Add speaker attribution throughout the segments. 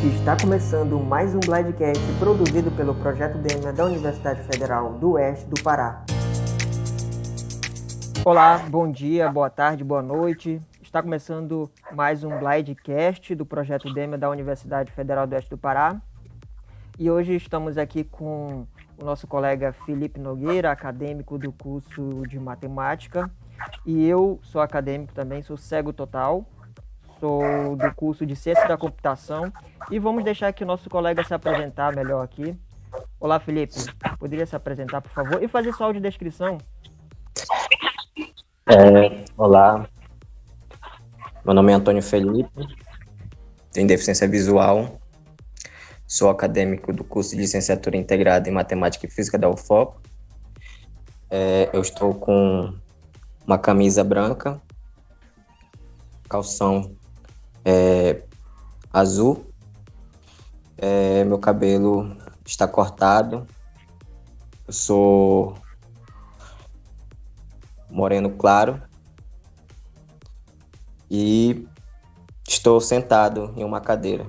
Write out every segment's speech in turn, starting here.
Speaker 1: Está começando mais um Blindcast produzido pelo Projeto DEMA da Universidade Federal do Oeste do Pará. Olá, bom dia, boa tarde, boa noite. Está começando mais um Blindcast do Projeto DEMA da Universidade Federal do Oeste do Pará. E hoje estamos aqui com o nosso colega Felipe Nogueira, acadêmico do curso de Matemática. E eu sou acadêmico também, sou cego total. Sou do curso de Ciência da Computação e vamos deixar aqui o nosso colega se apresentar melhor aqui. Olá, Felipe. Poderia se apresentar, por favor? E fazer sua audiodescrição.
Speaker 2: Olá, meu nome é Antônio Felipe, tenho deficiência visual, sou acadêmico do curso de Licenciatura Integrada em Matemática e Física da UFOP. Eu estou com uma camisa branca, calção azul, meu cabelo está cortado, eu sou moreno claro e estou sentado em uma cadeira.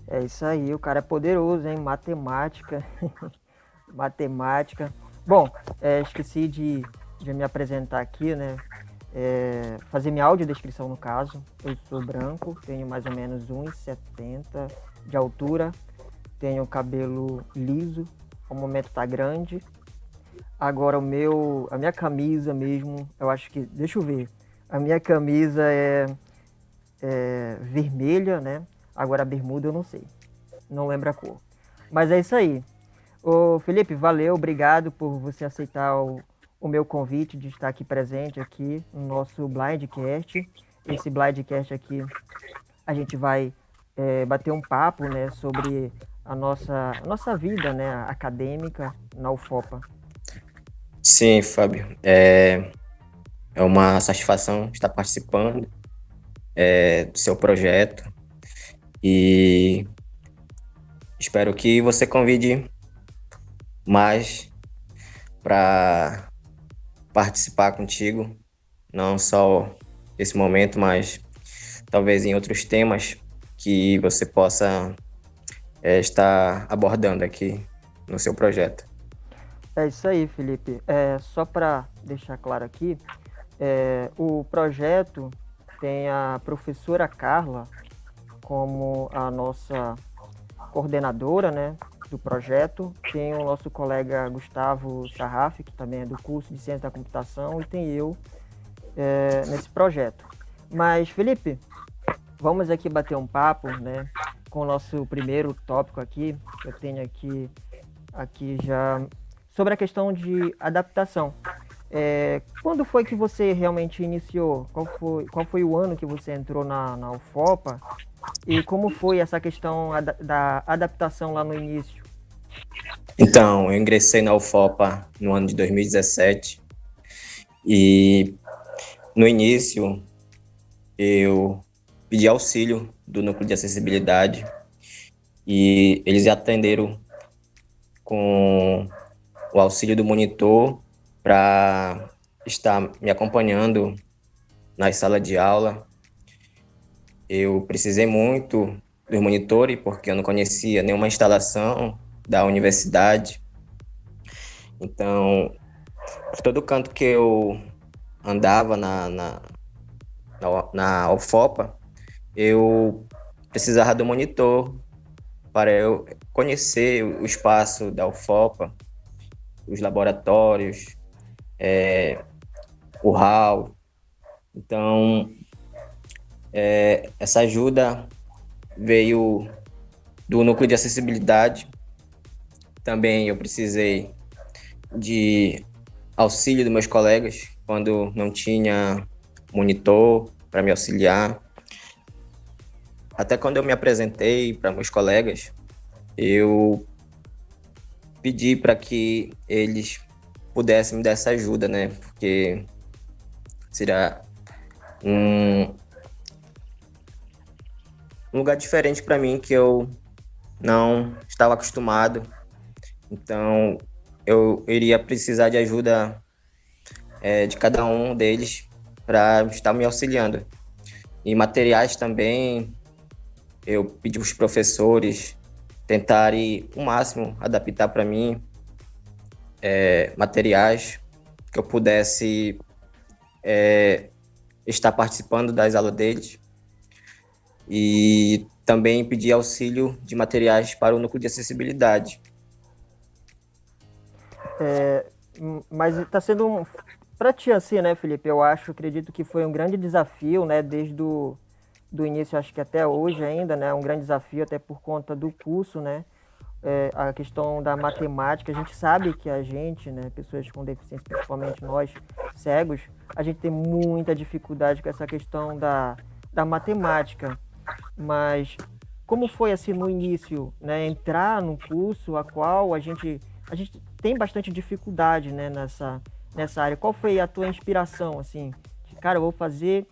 Speaker 1: É isso aí, o cara é poderoso, hein? Matemática. Matemática. Bom, esqueci de me apresentar aqui, né? Fazer minha audiodescrição no caso. Eu sou branco, tenho mais ou menos 1,70 de altura, tenho cabelo liso, ao momento tá grande. Agora a minha camisa mesmo, eu acho que, deixa eu ver, a minha camisa é vermelha, né? Agora a bermuda eu não sei, não lembro a cor. Mas é isso aí. Ô Felipe, valeu, obrigado por você aceitar o meu convite de estar aqui presente aqui no nosso Blindcast. Esse Blindcast aqui, a gente vai bater um papo, né, sobre a nossa vida, né, acadêmica na UFOPA.
Speaker 2: Sim, Fábio, é uma satisfação estar participando do seu projeto e espero que você convide mais para participar contigo, não só nesse momento, mas talvez em outros temas que você possa estar abordando aqui no seu projeto.
Speaker 1: É isso aí, Felipe. Só para deixar claro aqui, o projeto tem a professora Carla como a nossa coordenadora, né, do projeto. Tem o nosso colega Gustavo Sarraf, que também é do curso de Ciência da Computação, e tem eu nesse projeto. Mas, Felipe, vamos aqui bater um papo, né, com o nosso primeiro tópico aqui. Eu tenho aqui já sobre a questão de adaptação. Quando foi que você realmente iniciou? Qual foi o ano que você entrou na UFOPA? E como foi essa questão da adaptação lá no início?
Speaker 2: Então, eu ingressei na UFOPA no ano de 2017 e no início eu pedi auxílio do Núcleo de Acessibilidade e eles atenderam com o auxílio do monitor para estar me acompanhando na sala de aula. Eu precisei muito dos monitores porque eu não conhecia nenhuma instalação da universidade. Então, por todo canto que eu andava na UFOPA, eu precisava do monitor para eu conhecer o espaço da UFOPA, os laboratórios, o hall. Então, essa ajuda veio do Núcleo de Acessibilidade. Também eu precisei de auxílio dos meus colegas quando não tinha monitor para me auxiliar. Até quando eu me apresentei para meus colegas, eu pedi para que eles pudessem me dar essa ajuda, né? Porque seria um lugar diferente para mim que eu não estava acostumado. Então, eu iria precisar de ajuda de cada um deles para estar me auxiliando. E materiais também eu pedi para os professores tentarem o máximo adaptar para mim materiais que eu pudesse estar participando das aulas deles, e também pedir auxílio de materiais para o núcleo de acessibilidade.
Speaker 1: Mas está sendo para ti assim, né, Felipe? Acredito que foi um grande desafio, né, desde do início, acho que até hoje ainda, né, um grande desafio até por conta do curso, né, a questão da matemática. A gente sabe que a gente, né, pessoas com deficiência, principalmente nós, cegos, a gente tem muita dificuldade com essa questão da matemática. Mas como foi assim no início, né, entrar no curso a qual a gente tem bastante dificuldade, né, nessa área. Qual foi a tua inspiração, assim? Cara, eu vou fazer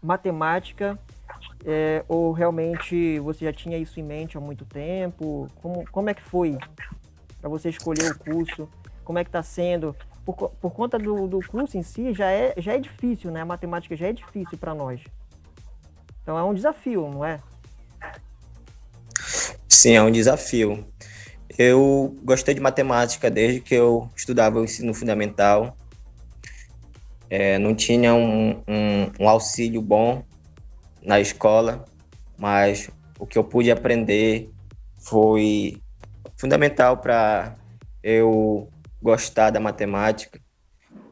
Speaker 1: matemática, ou realmente você já tinha isso em mente há muito tempo? Como é que foi para você escolher o curso? Como é que está sendo? Por conta do curso em si, já é difícil, né? A matemática já é difícil para nós. Então é um desafio, não é?
Speaker 2: Sim, é um desafio. Eu gostei de matemática desde que eu estudava o ensino fundamental. Não tinha um auxílio bom na escola, mas o que eu pude aprender foi fundamental para eu gostar da matemática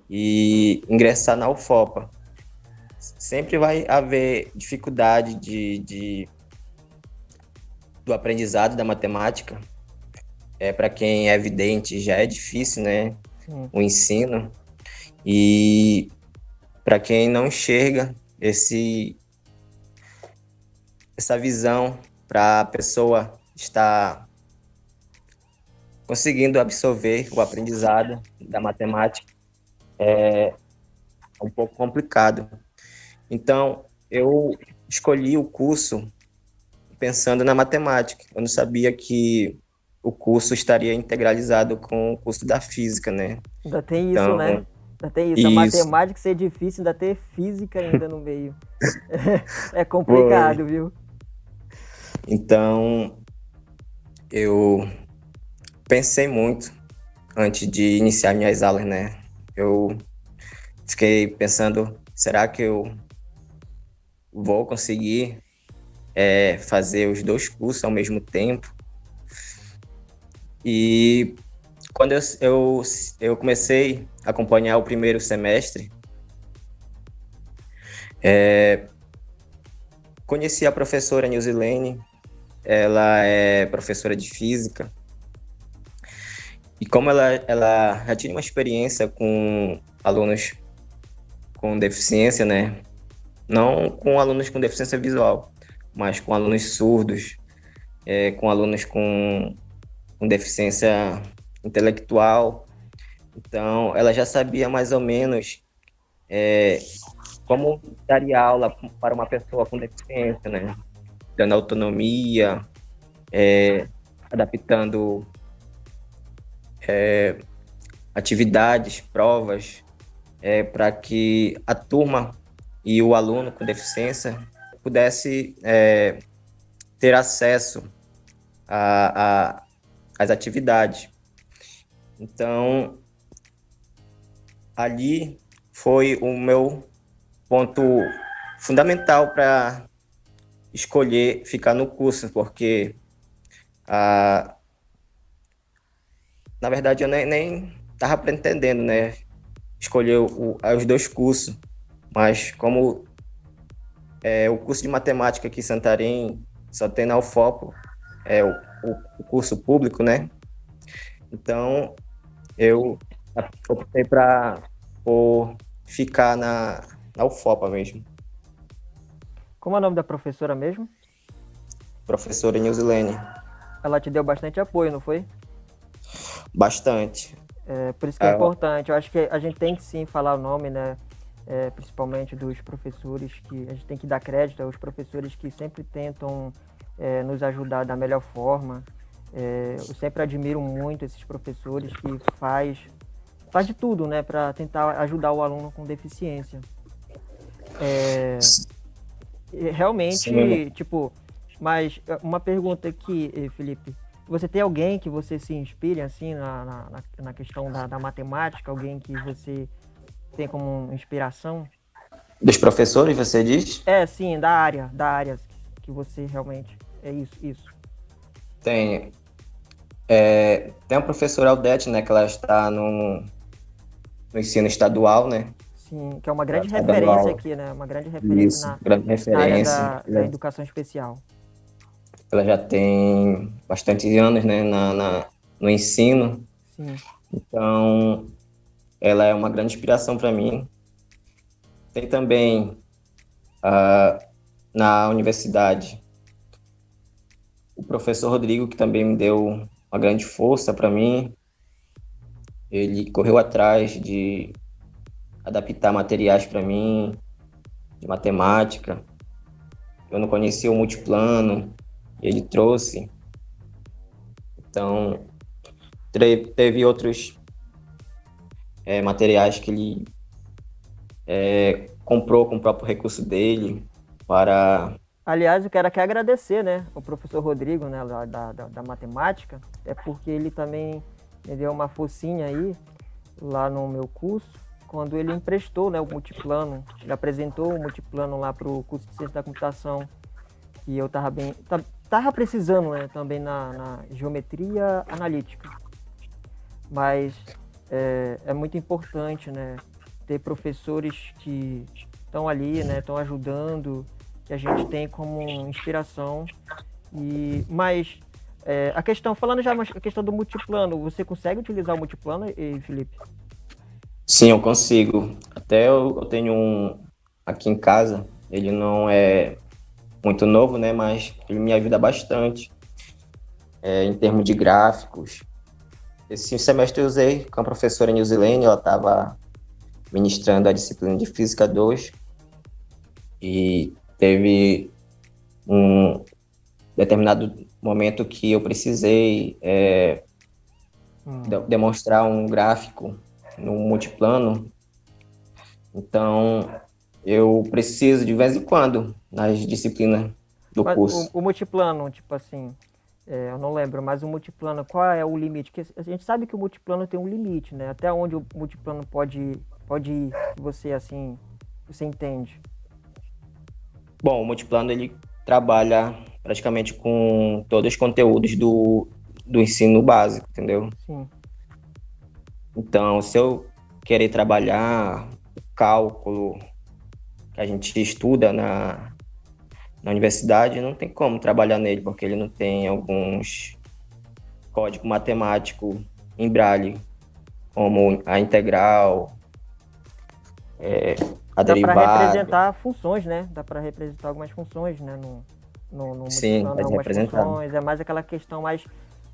Speaker 2: e ingressar na UFOPA. Sempre vai haver dificuldade do aprendizado da matemática. Para quem é vidente já é difícil, né?
Speaker 1: Sim.
Speaker 2: O ensino. E para quem não enxerga essa visão para a pessoa estar conseguindo absorver o aprendizado da matemática, é um pouco complicado. Então, eu escolhi o curso pensando na matemática. Eu não sabia que o curso estaria integralizado com o curso da física, né?
Speaker 1: Ainda tem isso,
Speaker 2: Então,
Speaker 1: né? Ainda tem isso. A
Speaker 2: isso.
Speaker 1: matemática ser difícil, ainda ter física ainda no meio. É
Speaker 2: Foi.
Speaker 1: complicado, viu?
Speaker 2: Então, eu pensei muito antes de iniciar minhas aulas, né? Eu fiquei pensando, será que eu vou conseguir fazer os dois cursos ao mesmo tempo? E quando eu comecei a acompanhar o primeiro semestre, conheci a professora Nilzilene. Ela é professora de física, e como ela já tinha uma experiência com alunos com deficiência, né? Não com alunos com deficiência visual, mas com alunos surdos, com alunos com deficiência intelectual. Então, ela já sabia mais ou menos como daria aula para uma pessoa com deficiência, né? Dando autonomia, adaptando atividades, provas, para que a turma e o aluno com deficiência pudesse ter acesso às atividades. Então, ali foi o meu ponto fundamental para escolher ficar no curso, porque na verdade eu nem estava pretendendo, né, escolher os dois cursos, mas como o curso de matemática aqui em Santarém só tem na UFOPA, o curso público, né? Então eu optei por ficar na UFOPA mesmo.
Speaker 1: Como é o nome da professora mesmo?
Speaker 2: Professora Nilzilene.
Speaker 1: Ela te deu bastante apoio, não foi?
Speaker 2: Bastante.
Speaker 1: Por isso que é importante. Eu acho que a gente tem que sim falar o nome, né? Principalmente dos professores, que a gente tem que dar crédito aos professores que sempre tentam nos ajudar da melhor forma. Eu sempre admiro muito esses professores que faz de tudo, né, para tentar ajudar o aluno com deficiência. Realmente,
Speaker 2: Sim.
Speaker 1: tipo, Mas uma pergunta aqui, Felipe. Você tem alguém que você se inspire assim na questão da matemática? Alguém que você tem como inspiração?
Speaker 2: Dos professores, você diz?
Speaker 1: Sim, da área que você realmente é isso.
Speaker 2: Tem, tem a professora Aldete, né, que ela está no ensino estadual, né?
Speaker 1: Sim, que é uma
Speaker 2: Ela
Speaker 1: grande
Speaker 2: está dando
Speaker 1: referência
Speaker 2: aula.
Speaker 1: aqui, né? Uma grande referência
Speaker 2: Isso, grande
Speaker 1: na área
Speaker 2: referência.
Speaker 1: da educação especial.
Speaker 2: Ela já tem bastante anos, né, no ensino.
Speaker 1: Sim.
Speaker 2: Então, ela é uma grande inspiração para mim. Tem também na universidade o professor Rodrigo, que também me deu uma grande força para mim. Ele correu atrás de adaptar materiais para mim, de matemática. Eu não conhecia o multiplano, ele trouxe. Então, teve outros materiais que ele comprou com o próprio recurso dele para...
Speaker 1: Aliás, eu quero aqui agradecer, né, o professor Rodrigo, né, da matemática, é porque ele também me deu uma focinha aí, lá no meu curso, quando ele emprestou, né, o multiplano. Ele apresentou o multiplano lá para o curso de ciência da computação, que eu tava precisando, né, também na geometria analítica. Mas é muito importante, né, ter professores que estão ali, né, estão ajudando, que a gente tem como inspiração. Mas a questão, falando já a questão do multiplano, você consegue utilizar o multiplano, Felipe?
Speaker 2: Sim, eu consigo. Até eu tenho um aqui em casa, ele não é muito novo, né, mas ele me ajuda bastante em termos de gráficos. Esse semestre eu usei com a professora Nilzilene, ela estava ministrando a disciplina de Física 2 e teve um determinado momento que eu precisei demonstrar um gráfico no multiplano. Então, eu preciso de vez em quando nas disciplinas do
Speaker 1: Mas
Speaker 2: curso.
Speaker 1: o multiplano, tipo assim, eu não lembro, mas o multiplano, qual é o limite? Porque a gente sabe que o multiplano tem um limite, né? Até onde o multiplano pode ir, você assim, você entende?
Speaker 2: Bom, o multiplano ele trabalha praticamente com todos os conteúdos do ensino básico, entendeu?
Speaker 1: Sim.
Speaker 2: Então, se eu querer trabalhar o cálculo que a gente estuda na universidade, não tem como trabalhar nele, porque ele não tem alguns código matemático em braille, como a integral, a
Speaker 1: Dá para
Speaker 2: derivada.
Speaker 1: representar funções, né? Dá para representar algumas funções, né? No
Speaker 2: Sim,
Speaker 1: multiplano,
Speaker 2: pode
Speaker 1: algumas
Speaker 2: representar.
Speaker 1: funções. É mais aquela questão mais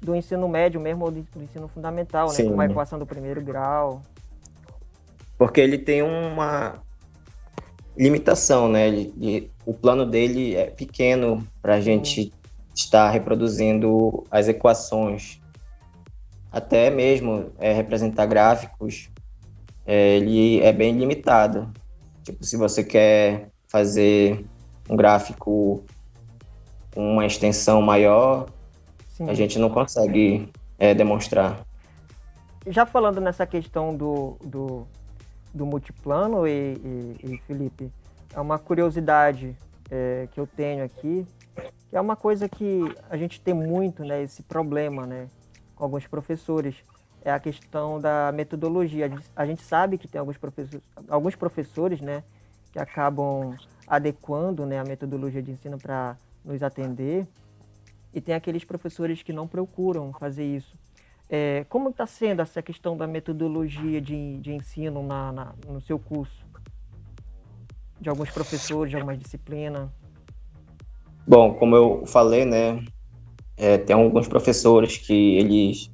Speaker 1: do ensino médio mesmo, ou do ensino fundamental, né? Como a
Speaker 2: Sim,
Speaker 1: equação do primeiro grau.
Speaker 2: porque ele tem uma limitação, né? O plano dele é pequeno para a
Speaker 1: Sim.
Speaker 2: gente estar reproduzindo as equações. Até mesmo representar gráficos, ele é bem limitado. Tipo, se você quer fazer um gráfico com uma extensão maior, a
Speaker 1: Sim.
Speaker 2: gente não consegue demonstrar.
Speaker 1: Já falando nessa questão do multiplano, Felipe, é uma curiosidade que eu tenho aqui, que é uma coisa que a gente tem muito, né, esse problema, né, com alguns professores, é a questão da metodologia. A gente sabe que tem alguns professores, né, que acabam adequando, né, a metodologia de ensino para nos atender, e tem aqueles professores que não procuram fazer isso. Como está sendo essa questão da metodologia de ensino no seu curso? De alguns professores, de algumas disciplinas?
Speaker 2: Bom, como eu falei, né, tem alguns professores que eles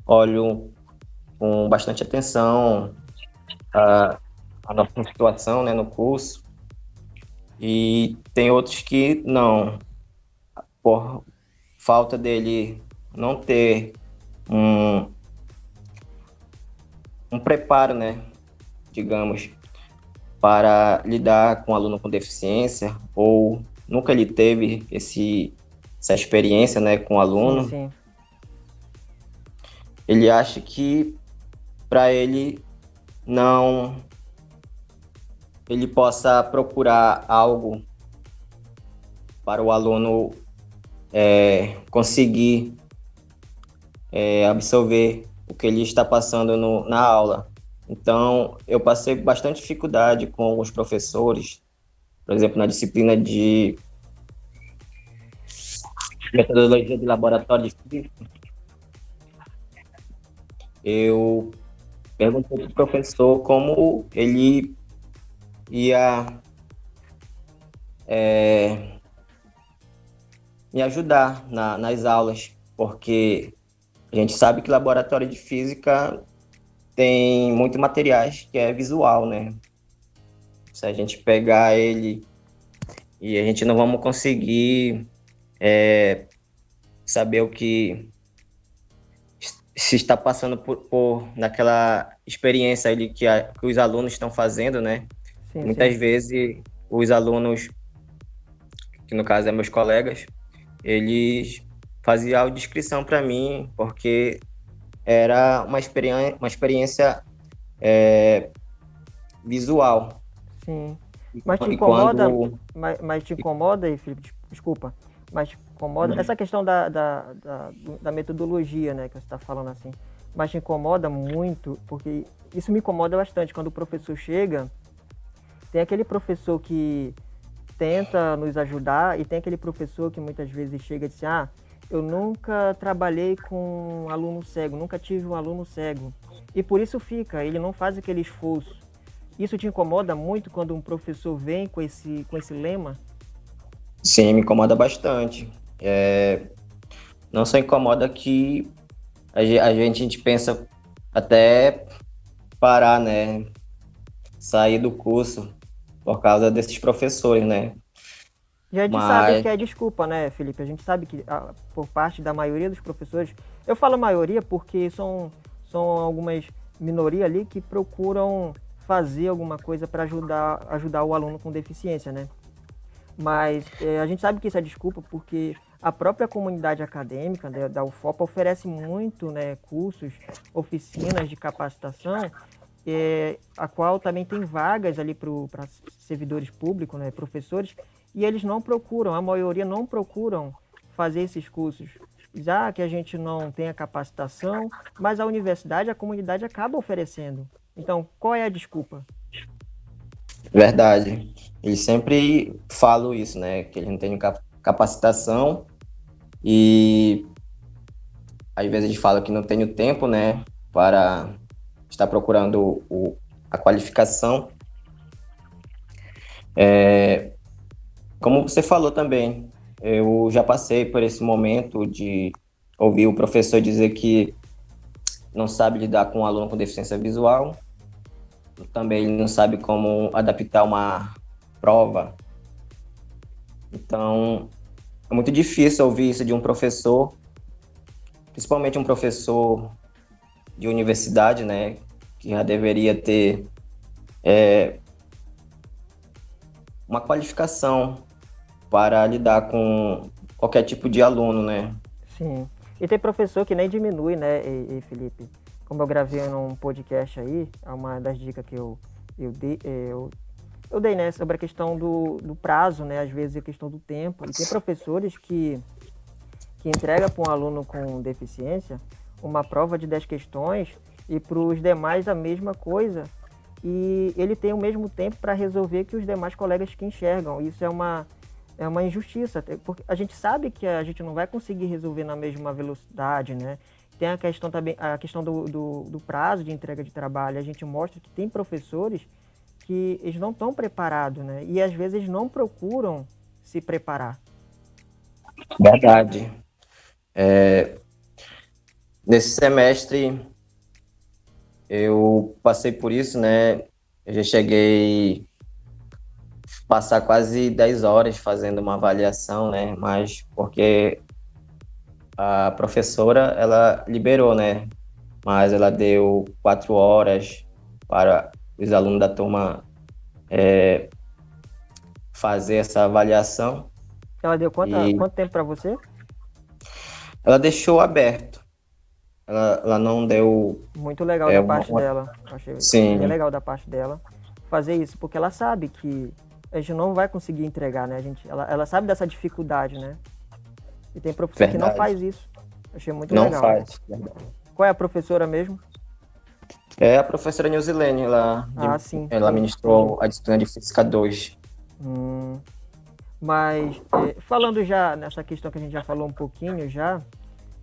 Speaker 2: olham com bastante atenção a nossa situação, né, no curso, e tem outros que não, por falta dele não ter um preparo, né, digamos, para lidar com aluno com deficiência ou nunca ele teve essa experiência, né, com o aluno.
Speaker 1: Sim, sim.
Speaker 2: Ele acha que para ele não ele possa procurar algo para o aluno conseguir absorver o que ele está passando na aula. Então, eu passei bastante dificuldade com alguns professores, por exemplo, na disciplina de metodologia de laboratório de física. Eu perguntei para o professor como ele ia me ajudar nas aulas, porque a gente sabe que laboratório de física tem muitos materiais que é visual, né? Se a gente pegar ele e a gente não vamos conseguir saber o que se está passando por naquela experiência ali que os alunos estão fazendo, né?
Speaker 1: Sim,
Speaker 2: Muitas
Speaker 1: sim.
Speaker 2: vezes os alunos, que no caso é meus colegas, eles faziam audiodescrição para mim, porque era uma experiência visual.
Speaker 1: Sim. Mas te
Speaker 2: E
Speaker 1: incomoda,
Speaker 2: quando...
Speaker 1: mas te incomoda aí, Felipe, desculpa, mas te incomoda essa questão da metodologia, né, que você está falando assim, mas te incomoda muito, porque isso me incomoda bastante, quando o professor chega, tem aquele professor que tenta nos ajudar e tem aquele professor que muitas vezes chega e diz, eu nunca trabalhei com um aluno cego, nunca tive um aluno cego, e por isso ele não faz aquele esforço. Isso te incomoda muito quando um professor vem com esse lema?
Speaker 2: Sim, me incomoda bastante. Não só incomoda que a gente pensa até parar, né? Sair do curso por causa desses professores, né?
Speaker 1: E a gente sabe
Speaker 2: Mas,
Speaker 1: que é desculpa, né, Felipe? A gente sabe que por parte da maioria dos professores, eu falo maioria porque são algumas minorias ali que procuram fazer alguma coisa para ajudar o aluno com deficiência, né? Mas a gente sabe que isso é desculpa porque a própria comunidade acadêmica da UFOPA oferece muito, né, cursos, oficinas de capacitação, a qual também tem vagas ali para servidores públicos, né, professores, e eles não procuram, a maioria não procuram fazer esses cursos. Já que a gente não tem a capacitação, mas a universidade, a comunidade acaba oferecendo. Então, qual é a desculpa?
Speaker 2: verdade, eles sempre falam isso, né? Que eles não têm capacitação e às vezes eles falam que não tem o tempo, né? Para estar procurando a qualificação. Como você falou também, eu já passei por esse momento de ouvir o professor dizer que não sabe lidar com um aluno com deficiência visual, também ele não sabe como adaptar uma prova. Então, é muito difícil ouvir isso de um professor, principalmente um professor de universidade, né, que já deveria ter uma qualificação para lidar com qualquer tipo de aluno, né?
Speaker 1: Sim. E tem professor que nem diminui, né, Felipe? Como eu gravei num podcast aí, é uma das dicas que eu dei, né, sobre a questão do prazo, né, às vezes a questão do tempo. E tem professores que entregam para um aluno com deficiência uma prova de 10 questões e para os demais a mesma coisa. E ele tem o mesmo tempo para resolver que os demais colegas que enxergam. Isso é uma injustiça, porque a gente sabe que a gente não vai conseguir resolver na mesma velocidade, né? Tem a questão também, a questão do prazo de entrega de trabalho. A gente mostra que tem professores que eles não estão preparados, né? E às vezes eles não procuram se preparar.
Speaker 2: Verdade. Nesse semestre eu passei por isso, né? Eu já cheguei a passar quase 10 horas fazendo uma avaliação, né? Mas porque a professora, ela liberou, né? Mas ela deu 4 horas para os alunos da turma fazer essa avaliação.
Speaker 1: Ela deu
Speaker 2: E
Speaker 1: quanto tempo para você?
Speaker 2: ela deixou aberto. Ela não deu
Speaker 1: Muito legal da parte
Speaker 2: uma...
Speaker 1: dela. Achei bem
Speaker 2: Sim,
Speaker 1: legal da parte dela fazer isso, porque ela sabe que a gente não vai conseguir entregar, né? Ela sabe dessa dificuldade, né? E tem professor que não
Speaker 2: verdade.
Speaker 1: faz isso. Achei muito
Speaker 2: Não
Speaker 1: legal.
Speaker 2: faz.
Speaker 1: Qual é a professora mesmo?
Speaker 2: É a professora Nilzilene,
Speaker 1: Ah, sim,
Speaker 2: ela
Speaker 1: sim, entendi.
Speaker 2: ministrou a disciplina de Física 2.
Speaker 1: Hum, mas falando já nessa questão que a gente já falou um pouquinho já,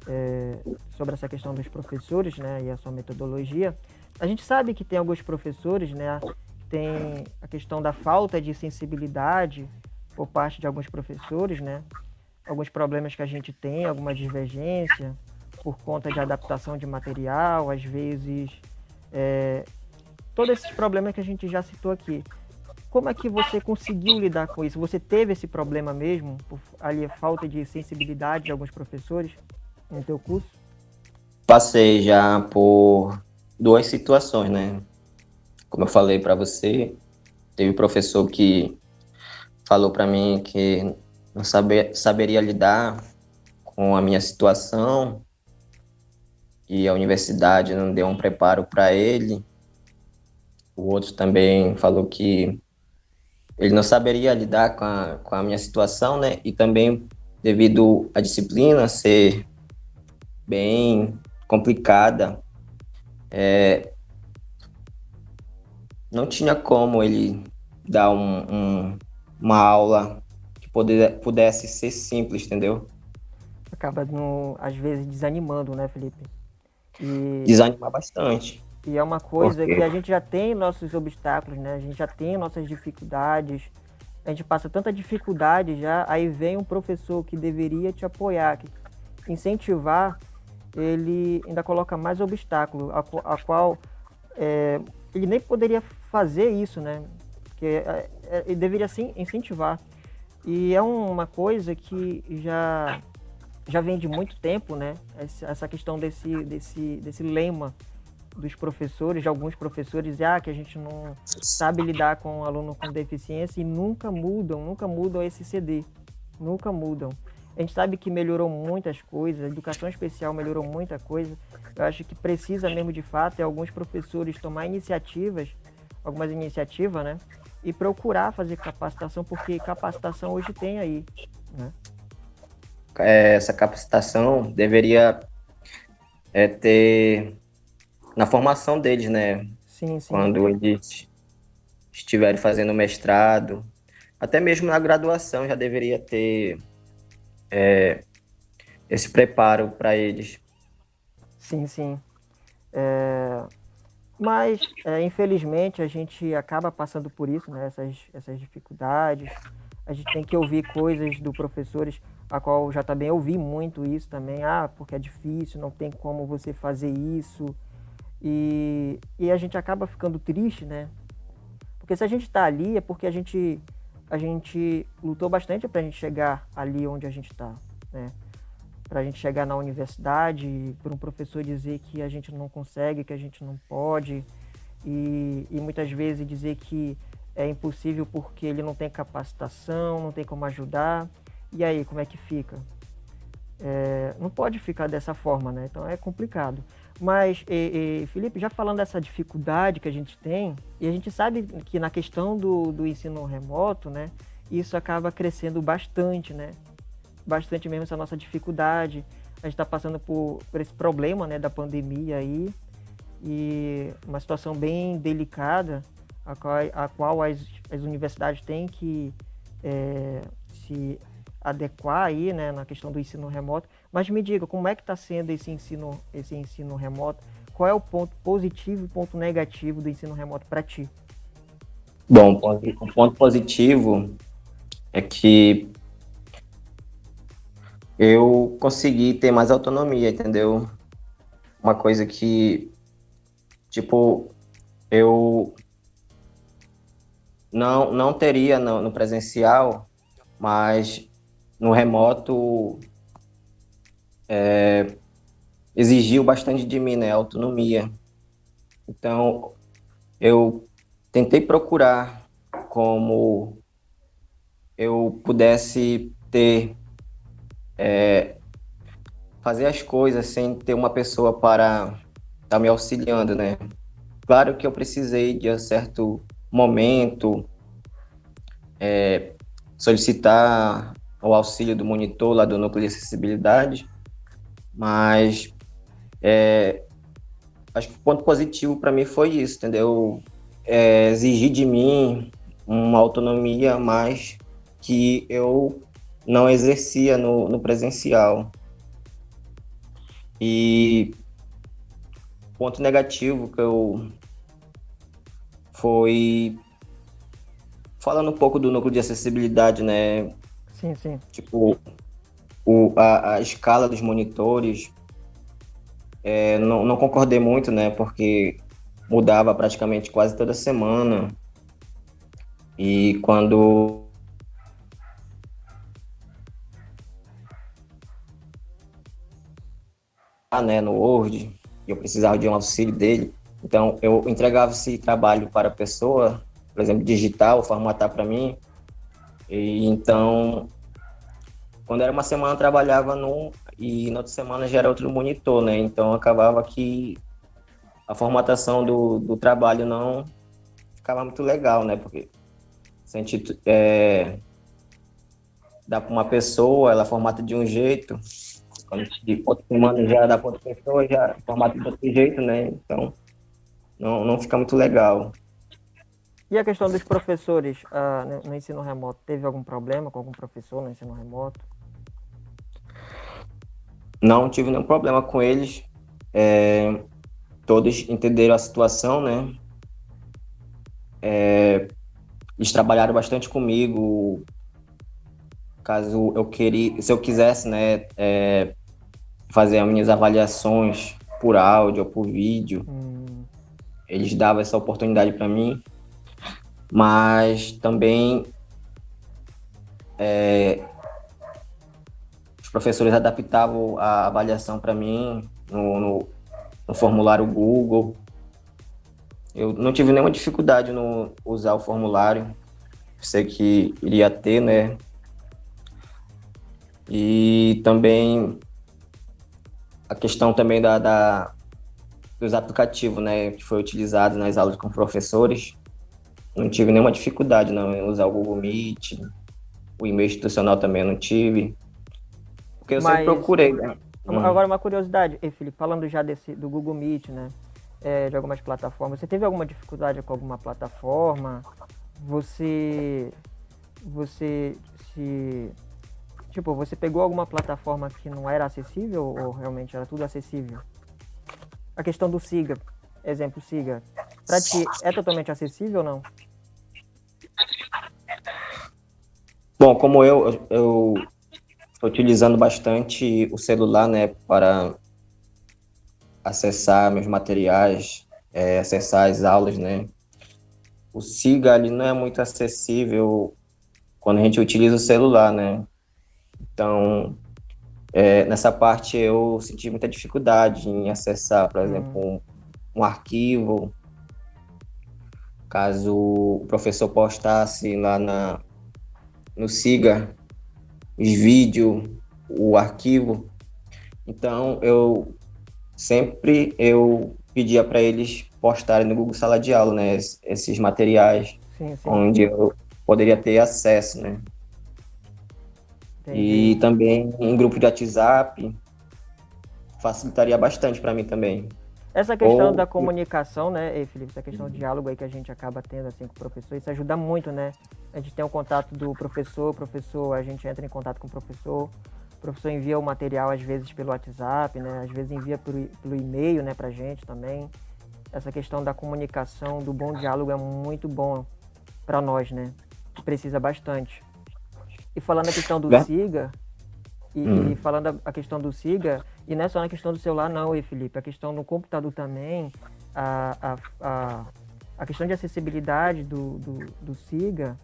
Speaker 1: é, sobre essa questão dos professores, né, e a sua metodologia, a gente sabe que tem alguns professores, né, tem a questão da falta de sensibilidade por parte de alguns professores, né, alguns problemas que a gente tem, alguma divergência por conta de adaptação de material, às vezes, é, todos esses problemas que a gente já citou aqui. Como é que você conseguiu lidar com isso? Você teve esse problema mesmo, por ali, falta de sensibilidade de alguns professores no teu curso?
Speaker 2: Passei já por duas situações, né? Como eu falei para você, teve um professor que falou para mim que não saberia lidar com a minha situação e a universidade não deu um preparo para ele. O outro também falou que ele não saberia lidar com a minha situação, né? E também devido à disciplina ser bem complicada, não tinha como ele dar uma aula que pudesse ser simples, entendeu?
Speaker 1: Acaba, no, às vezes, desanimando, né, Felipe? E,
Speaker 2: Desanimar bastante,
Speaker 1: e é uma coisa que
Speaker 2: porque
Speaker 1: a gente já tem nossos obstáculos, né? A gente já tem nossas dificuldades, a gente passa tanta dificuldade já, aí vem um professor que deveria te apoiar, que incentivar, ele ainda coloca mais obstáculo, a qual ele nem poderia fazer isso, né? Porque ele deveria sim incentivar. E é uma coisa que já vem de muito tempo, né? Essa questão desse lema dos professores, de alguns professores, que a gente não sabe lidar com um aluno com deficiência e nunca mudam esse CD, nunca mudam. A gente sabe que melhorou muitas coisas, a educação especial melhorou muita coisa. Eu acho que precisa mesmo de fato alguns professores tomar algumas iniciativas, né? E procurar fazer capacitação, porque capacitação hoje tem aí, né?
Speaker 2: essa capacitação deveria ter na formação deles, né?
Speaker 1: Sim, sim.
Speaker 2: Quando eles estiverem fazendo mestrado, até mesmo na graduação já deveria ter esse preparo para eles.
Speaker 1: Sim, sim. Mas, infelizmente, a gente acaba passando por isso, né? Essas dificuldades. A gente tem que ouvir coisas do professores, a qual já também ouvi muito isso também. Ah, porque é difícil, não tem como você fazer isso. E a gente acaba ficando triste, né? Porque se a gente está ali é porque a gente lutou bastante para a gente chegar ali onde a gente está, né? Para a gente chegar na universidade, para um professor dizer que a gente não consegue, que a gente não pode, e muitas vezes dizer que é impossível porque ele não tem capacitação, não tem como ajudar. E aí, como é que fica? Não pode ficar dessa forma, né? Então é complicado. Mas, Felipe, já falando dessa dificuldade que a gente tem, e a gente sabe que na questão do ensino remoto, né, isso acaba crescendo bastante, né? Bastante mesmo essa nossa dificuldade. A gente está passando por esse problema, né, da pandemia aí, e uma situação bem delicada, a qual as universidades têm que se adequar aí, né, na questão do ensino remoto. Mas me diga, como é que está sendo esse ensino remoto? Qual é o ponto positivo e o ponto negativo do ensino remoto para ti?
Speaker 2: Bom, o ponto positivo é que eu consegui ter mais autonomia, entendeu? Uma coisa que, tipo, eu não teria no presencial, mas no remoto exigiu bastante de mim, né? Autonomia. Então, eu tentei procurar como eu pudesse ter, fazer as coisas sem ter uma pessoa para estar me auxiliando, né? Claro que eu precisei de um certo momento solicitar o auxílio do monitor lá do núcleo de acessibilidade, mas acho que o ponto positivo para mim foi isso, entendeu? Exigir de mim uma autonomia mais que eu não exercia no presencial. E ponto negativo que eu foi falando um pouco do núcleo de acessibilidade, né?
Speaker 1: Sim, sim.
Speaker 2: Tipo, a escala dos monitores, não concordei muito, né? Porque mudava praticamente quase toda semana. E quando né, no Word, eu precisava de um auxílio dele, então eu entregava esse trabalho para a pessoa, por exemplo, digitar ou formatar para mim, e então quando era uma semana eu trabalhava num e na outra semana já era outro monitor, né? Então acabava que a formatação do trabalho não ficava muito legal, né? Porque se a gente dá para uma pessoa, ela formata de um jeito, quando outra semana já dá para outra pessoa, já formata de outro jeito, né? Então não fica muito legal.
Speaker 1: E a questão dos professores no ensino remoto, teve algum problema com algum professor no ensino remoto?
Speaker 2: Não tive nenhum problema com eles. Todos entenderam a situação, né? Eles trabalharam bastante comigo. Caso eu queria, se eu quisesse, né, fazer as minhas avaliações por áudio ou por vídeo, eles davam essa oportunidade para mim. Mas também os professores adaptavam a avaliação para mim no formulário Google. Eu não tive nenhuma dificuldade no usar o formulário. Sei que iria ter, né? E também a questão também dos aplicativos, né? Que foi utilizado nas aulas com professores. Não tive nenhuma dificuldade não, em usar o Google Meet. O e-mail institucional também eu não tive. Porque eu sempre
Speaker 1: Mas
Speaker 2: procurei, né?
Speaker 1: agora uma curiosidade, Felipe, falando já do Google Meet, né? De algumas plataformas, você teve alguma dificuldade com alguma plataforma? Você você pegou alguma plataforma que não era acessível ou realmente era tudo acessível? A questão do Siga, exemplo Siga, para ti é totalmente acessível ou não?
Speaker 2: Bom, como eu estou utilizando bastante o celular, né, para acessar meus materiais, acessar as aulas, né? O Siga ali não é muito acessível quando a gente utiliza o celular, né? Então, nessa parte eu senti muita dificuldade em acessar, por exemplo, um arquivo. Caso o professor postasse lá no Siga os vídeos, o arquivo. Então, eu pedia para eles postarem no Google Sala de Aula, né, esses materiais,
Speaker 1: Sim, sim.
Speaker 2: onde eu poderia ter acesso, né?
Speaker 1: Entendi.
Speaker 2: E também em grupo de WhatsApp facilitaria bastante para mim também.
Speaker 1: Essa questão da comunicação, né, Felipe, essa questão do diálogo aí que a gente acaba tendo assim com o professor, isso ajuda muito, né? A gente tem o contato do professor, a gente entra em contato com o professor envia o material às vezes pelo WhatsApp, né? Às vezes envia pelo e-mail, né, pra gente também. Essa questão da comunicação, do bom diálogo é muito bom para nós, né? Precisa bastante. E falando a questão do Siga, e falando a questão do Siga, e não é só na questão do celular não, Felipe, a questão no computador também, a questão de acessibilidade do Siga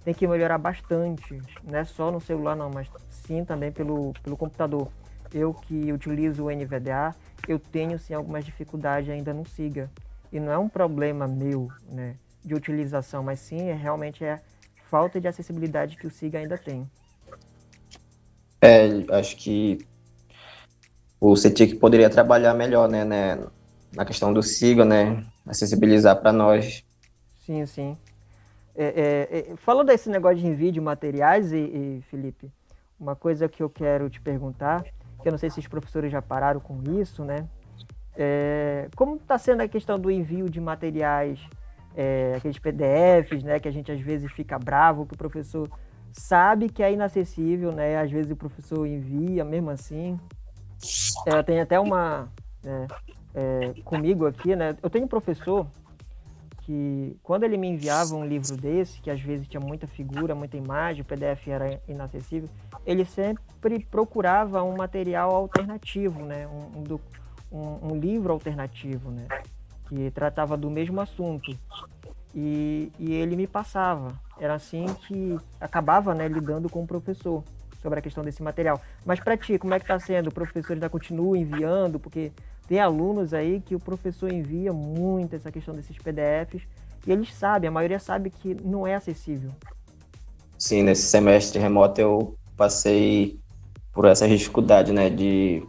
Speaker 1: tem que melhorar bastante, não é só no celular não, mas sim também pelo computador. Eu que utilizo o NVDA, eu tenho sim algumas dificuldades ainda no Siga, e não é um problema meu, né, de utilização, mas sim realmente é falta de acessibilidade que o Siga ainda tem.
Speaker 2: Acho que o CETIC poderia trabalhar melhor, né, na questão do SIGA, né, acessibilizar para nós.
Speaker 1: Sim, sim. Falando desse negócio de envio de materiais, Felipe, uma coisa que eu quero te perguntar, que eu não sei se os professores já pararam com isso, né? Como está sendo a questão do envio de materiais, aqueles PDFs, né, que a gente às vezes fica bravo, que o professor sabe que é inacessível, né? Às vezes o professor envia mesmo assim. Tem até uma, né, comigo aqui, né? Eu tenho um professor que quando ele me enviava um livro desse, que às vezes tinha muita figura, muita imagem, o PDF era inacessível, ele sempre procurava um material alternativo, né? Um livro alternativo, né? Que tratava do mesmo assunto. E ele me passava. Era assim que acabava, né, lidando com o professor sobre a questão desse material. Mas para ti, como é que está sendo? O professor ainda continua enviando? Porque tem alunos aí que o professor envia muito essa questão desses PDFs e eles sabem, a maioria sabe que não é acessível.
Speaker 2: Sim, nesse semestre remoto eu passei por essa dificuldade, né, de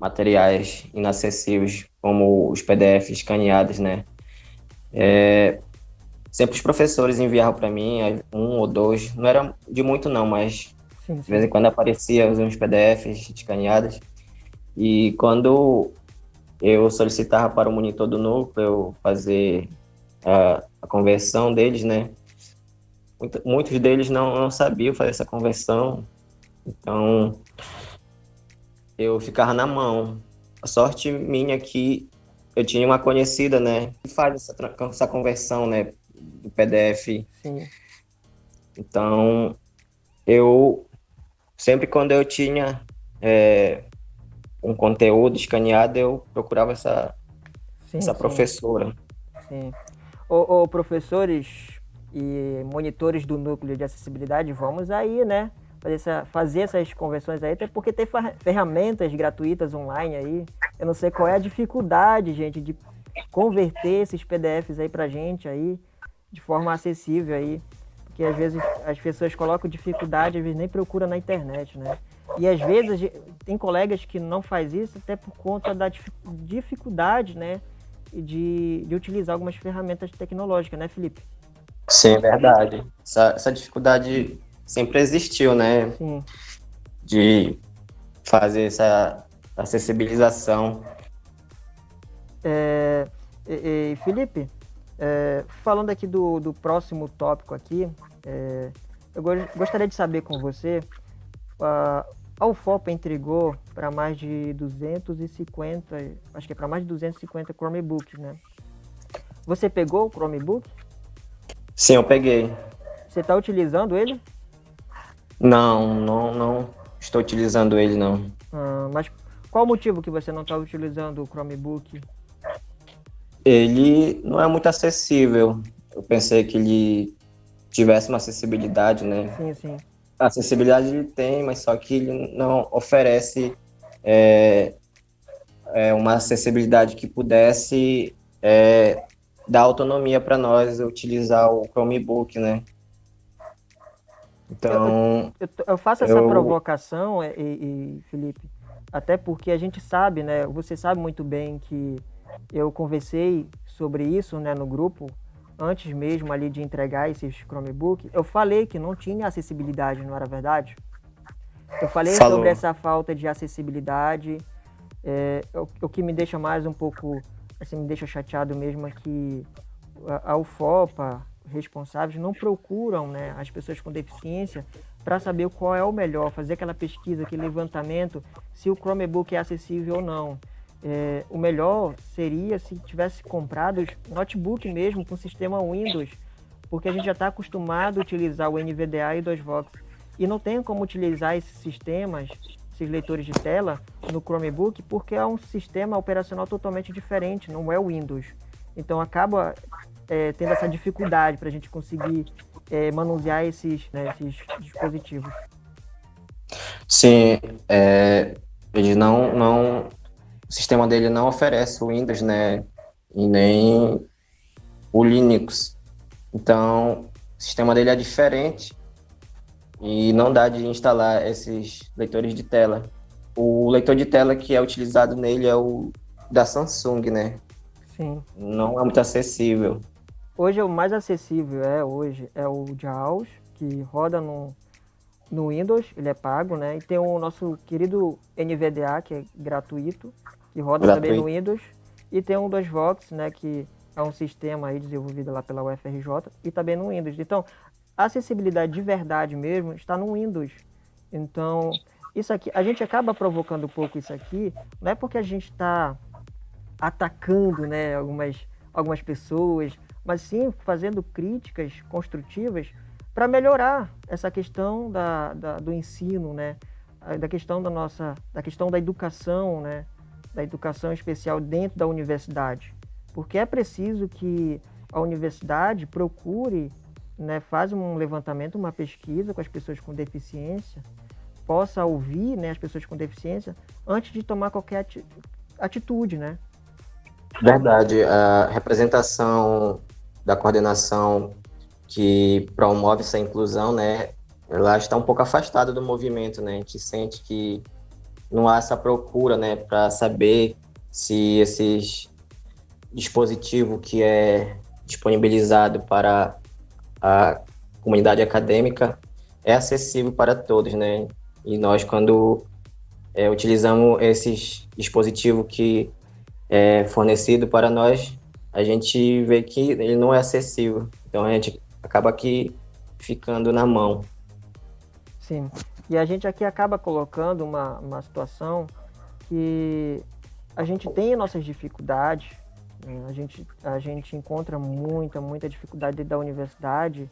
Speaker 2: materiais inacessíveis, como os PDFs escaneados, né. Sempre os professores enviavam para mim um ou dois, não era de muito não, mas
Speaker 1: Sim,
Speaker 2: de vez
Speaker 1: sim.
Speaker 2: em quando aparecia uns PDFs escaneados. E quando eu solicitava para o monitor do núcleo eu fazer a conversão deles, né? Muitos deles não sabiam fazer essa conversão, então eu ficava na mão. A sorte minha é que eu tinha uma conhecida, né, que faz essa conversão, né, do PDF.
Speaker 1: Sim.
Speaker 2: Então, eu sempre quando eu tinha um conteúdo escaneado, eu procurava
Speaker 1: Sim,
Speaker 2: essa
Speaker 1: sim,
Speaker 2: professora.
Speaker 1: sim. Ô, professores e monitores do núcleo de acessibilidade, vamos aí, né? Fazer essas conversões aí, até porque tem ferramentas gratuitas online aí. Eu não sei qual é a dificuldade, gente, de converter esses PDFs aí pra gente aí, de forma acessível aí. Porque às vezes as pessoas colocam dificuldade, às vezes nem procuram na internet, né? E às vezes tem colegas que não faz isso até por conta da dificuldade, né? De utilizar algumas ferramentas tecnológicas, né, Felipe?
Speaker 2: Sim, é verdade. Essa dificuldade sempre existiu, né?
Speaker 1: Sim.
Speaker 2: De fazer essa acessibilização.
Speaker 1: Felipe, falando aqui do próximo tópico aqui, eu gostaria de saber com você, a UFOP entregou para mais de 250, acho que é para mais de 250 Chromebooks, né? Você pegou o Chromebook?
Speaker 2: Sim, eu peguei.
Speaker 1: Você está utilizando ele?
Speaker 2: Não estou utilizando ele, não.
Speaker 1: Mas qual o motivo que você não está utilizando o Chromebook?
Speaker 2: Ele não é muito acessível. Eu pensei que ele tivesse uma acessibilidade, né?
Speaker 1: Sim, sim.
Speaker 2: A acessibilidade ele tem, mas só que ele não oferece uma acessibilidade que pudesse dar autonomia para nós utilizar o Chromebook, né? Então,
Speaker 1: eu faço essa provocação, Felipe, até porque a gente sabe, né? Você sabe muito bem que eu conversei sobre isso, né, no grupo, antes mesmo ali de entregar esses Chromebook. Eu falei que não tinha acessibilidade, não era verdade? Eu falei sobre essa falta de acessibilidade. O que me deixa mais um pouco, assim, me deixa chateado mesmo é que a UFOPA, responsáveis, não procuram, né, as pessoas com deficiência para saber qual é o melhor, fazer aquela pesquisa, aquele levantamento, se o Chromebook é acessível ou não. O melhor seria se tivesse comprado notebook mesmo com sistema Windows, porque a gente já está acostumado a utilizar o NVDA e o DOSBox e não tem como utilizar esses sistemas, esses leitores de tela no Chromebook, porque é um sistema operacional totalmente diferente, não é o Windows. Então acaba tendo essa dificuldade para a gente conseguir manusear esses dispositivos.
Speaker 2: sim, ele o sistema dele não oferece o Windows, né? E nem o Linux. Então, o sistema dele é diferente e não dá de instalar esses leitores de tela. O leitor de tela que é utilizado nele é o da Samsung, né?
Speaker 1: Sim.
Speaker 2: Não é muito acessível.
Speaker 1: Hoje é o mais acessível, hoje é o JAWS, que roda no Windows, ele é pago, né? E tem o nosso querido NVDA, que é gratuito, que roda também no Windows. E tem o DOSVox, né? Que é um sistema aí desenvolvido lá pela UFRJ e também no Windows. Então, a acessibilidade de verdade mesmo está no Windows. Então, isso aqui, a gente acaba provocando um pouco isso aqui, não é porque a gente está atacando, né, algumas pessoas, mas sim fazendo críticas construtivas para melhorar essa questão do ensino, né, da questão da questão da educação, né, da educação especial dentro da universidade, porque é preciso que a universidade procure, né, faz um levantamento, uma pesquisa com as pessoas com deficiência, possa ouvir, né, as pessoas com deficiência antes de tomar qualquer atitude, né?
Speaker 2: Verdade, a representação da coordenação que promove essa inclusão, né, ela está um pouco afastada do movimento, né, a gente sente que não há essa procura, né, para saber se esses dispositivo que é disponibilizado para a comunidade acadêmica é acessível para todos, né, e nós quando utilizamos esses dispositivos que fornecido para nós, a gente vê que ele não é acessível. Então a gente acaba aqui ficando na mão.
Speaker 1: Sim. E a gente aqui acaba colocando uma situação que a gente tem nossas dificuldades, né? A gente encontra muita dificuldade dentro da universidade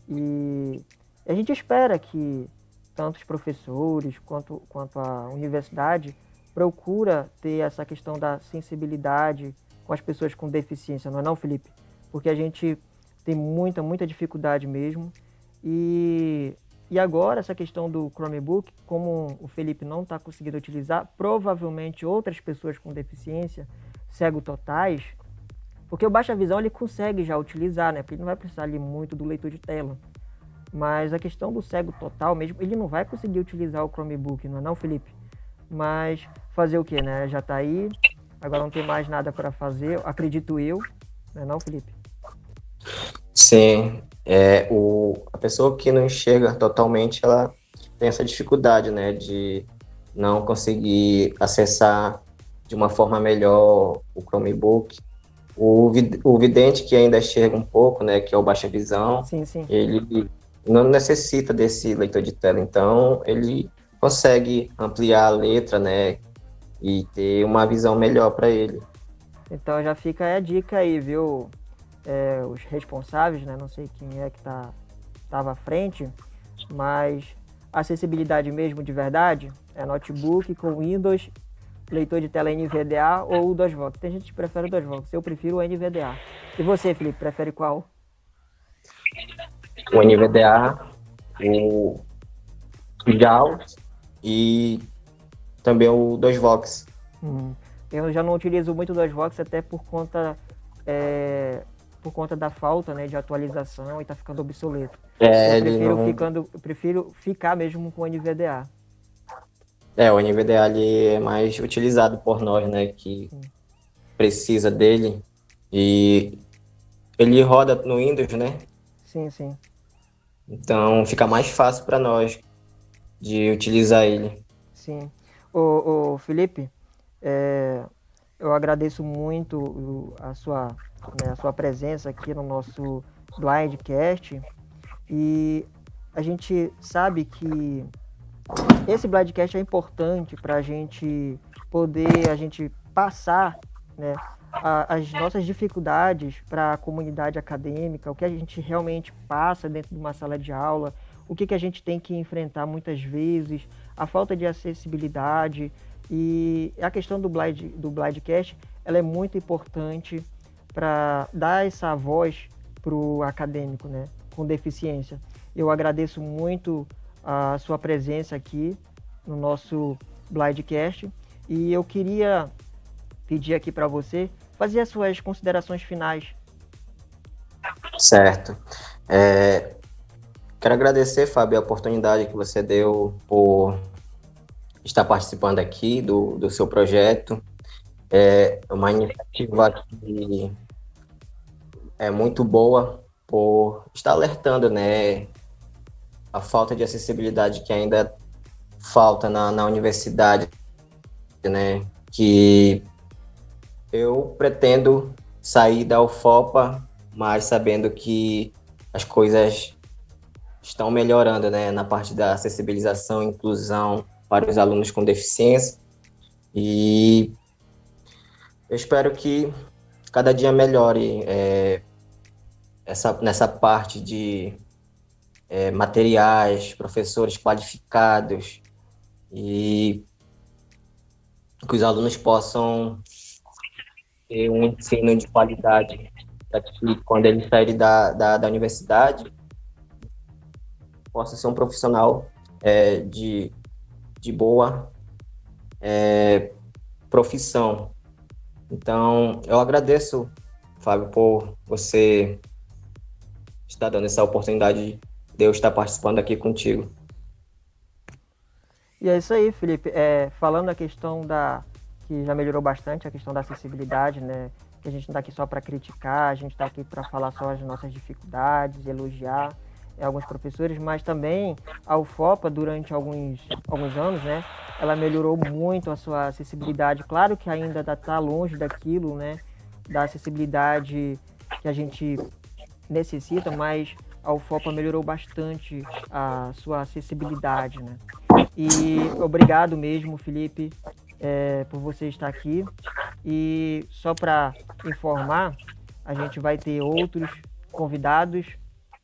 Speaker 1: e a gente espera que tanto os professores quanto a universidade procura ter essa questão da sensibilidade com as pessoas com deficiência, não é não, Felipe? Porque a gente tem muita dificuldade mesmo. E agora, essa questão do Chromebook, como o Felipe não está conseguindo utilizar, provavelmente outras pessoas com deficiência, cego totais, porque o Baixa Visão ele consegue já utilizar, né? Porque ele não vai precisar ali muito do leitor de tela. Mas a questão do cego total mesmo, ele não vai conseguir utilizar o Chromebook, não é não, Felipe? Mas fazer o que, né? Já está aí, agora não tem mais nada para fazer, acredito eu, não é não, Felipe?
Speaker 2: Sim, a pessoa que não enxerga totalmente, ela tem essa dificuldade, né, de não conseguir acessar de uma forma melhor o Chromebook. O vidente que ainda enxerga um pouco, né, que é o baixa visão,
Speaker 1: Sim, sim.
Speaker 2: Ele não necessita desse leitor de tela, então ele consegue ampliar a letra, né, e ter uma visão melhor para ele.
Speaker 1: Então já fica a dica aí, viu? Os responsáveis, né? Não sei quem é que estava à frente, mas acessibilidade mesmo de verdade é notebook com Windows, leitor de tela NVDA ou o DOSVox. Tem gente que prefere o DOSVox, eu prefiro o NVDA. E você, Felipe, prefere qual?
Speaker 2: O NVDA, o JAWS e também o DOSVox.
Speaker 1: Eu já não utilizo muito o DOSVox até por conta da falta, né, de atualização e tá ficando obsoleto. Eu prefiro ficar mesmo com o NVDA.
Speaker 2: O NVDA ali é mais utilizado por nós, né, que precisa dele. E ele roda no Windows, né?
Speaker 1: Sim, sim.
Speaker 2: Então fica mais fácil para nós de utilizar ele.
Speaker 1: Sim. O Felipe, eu agradeço muito a sua presença aqui no nosso Blindcast. E a gente sabe que esse Blindcast é importante para a gente poder passar, né, as nossas dificuldades para a comunidade acadêmica, o que a gente realmente passa dentro de uma sala de aula, o que a gente tem que enfrentar muitas vezes, a falta de acessibilidade. E a questão do Blindcast, ela é muito importante para dar essa voz para o acadêmico, né, com deficiência. Eu agradeço muito a sua presença aqui no nosso Blindcast e eu queria pedir aqui para você fazer as suas considerações finais.
Speaker 2: Certo. Quero agradecer, Fábio, a oportunidade que você deu por estar participando aqui do seu projeto. É uma iniciativa que é muito boa por estar alertando, né, a falta de acessibilidade que ainda falta na universidade, né, que eu pretendo sair da UFOPA, mas sabendo que as coisas estão melhorando, né, na parte da acessibilização e inclusão para os alunos com deficiência. E eu espero que cada dia melhore nessa parte de materiais, professores qualificados e que os alunos possam ter um ensino de qualidade para que quando eles saírem da universidade possa ser um profissional de boa profissão. Então, eu agradeço, Fábio, por você estar dando essa oportunidade de eu estar participando aqui contigo.
Speaker 1: E é isso aí, Felipe. Falando a questão que já melhorou bastante, a questão da acessibilidade, né? Que a gente não está aqui só para criticar, a gente está aqui para falar só as nossas dificuldades, elogiar alguns professores, mas também a UFOPA, durante alguns anos, né? Ela melhorou muito a sua acessibilidade. Claro que ainda está longe daquilo, né? Da acessibilidade que a gente necessita, mas a UFOPA melhorou bastante a sua acessibilidade, né? E obrigado mesmo, Felipe, por você estar aqui. E só para informar, a gente vai ter outros convidados,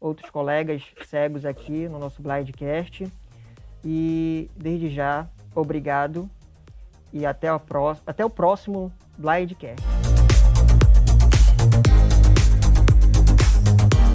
Speaker 1: outros colegas cegos aqui no nosso Blindcast. E desde já, obrigado e até o próximo Blindcast.